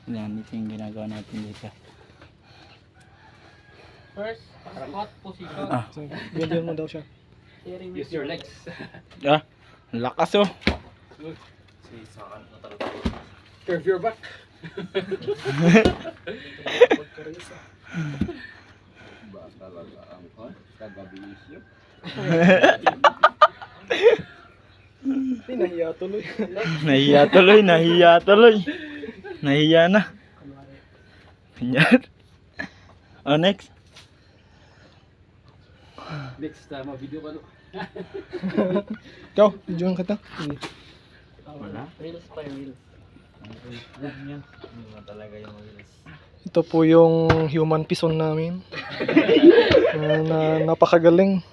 Yan, ito yung ginagawa natin dito. First, squat position. Ah. Ganyan mo daw siya. Use your legs. Ah, lakas oh. Curve your back. Ba talaga ang taga-bisyo. Nahiya tuloy. Nahiya tuloy, nahiya tuloy. Nahiya na. Ganyan. Oh, next. Next, ma-video ka no. Ikaw, videoan kita. Wala. Reels pa yung reels. Talaga yung wheels. Ito po yung human pison namin. Napakagaling.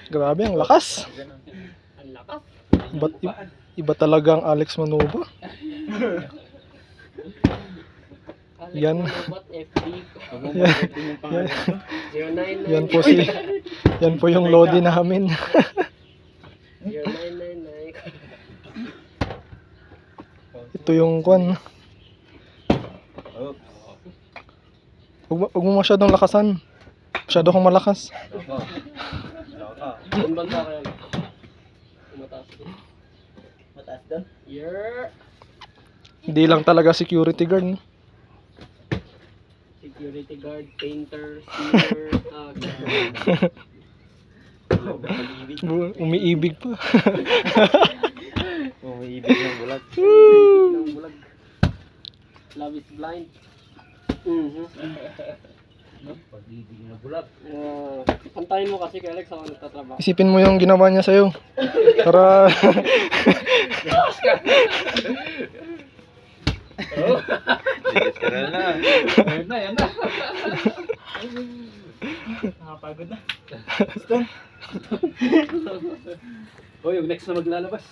Grabe, ang lakas. Ang lakas. Iba talaga ang Alex Manuba. Yan. What FB? Yan po si yan po yung Lodi namin. 0999. Ito yung kwan. Huwag mo masyadong lakasan. Masyado kang malakas. Ang banda kaya. Mataas doon. Mataas doon? Yeah. Hindi lang talaga security guard. No? Security guard, painter, sealer, Umiibig pa. Umiibig ng bulag. ng bulag. Love is blind. Pag-ibig ng bulag. Pantayin mo kasi kay Alex ako nagtatrabaho. Isipin mo yung ginawa niya sa'yo. Para Yan na. Yan na. Nakapagod na. Oh, yung next na maglalabas.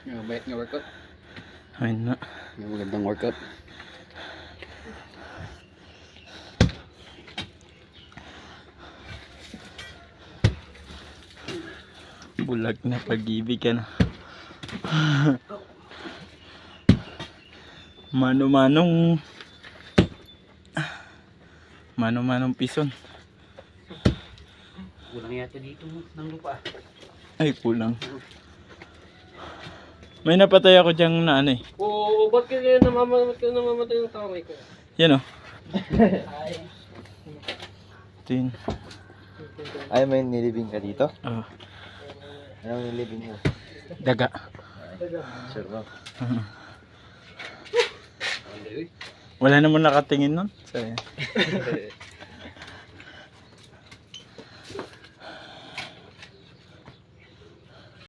Yung bayat nga workout. Ayun na. Yung magandang workout. Bulag na pag-ibig ka na. Mano-manong pison. Kulang yata dito ng lupa. Ay, kulang. May napatay ako diyang na ano eh. Oo, ba't ka namamatay ng kamay ko? Yan oh. Ito yun. Ay, may nilibing ka dito? Oh, Anong nilibing mo? daga. Sure mo? Wala naman nakatingin nun. So,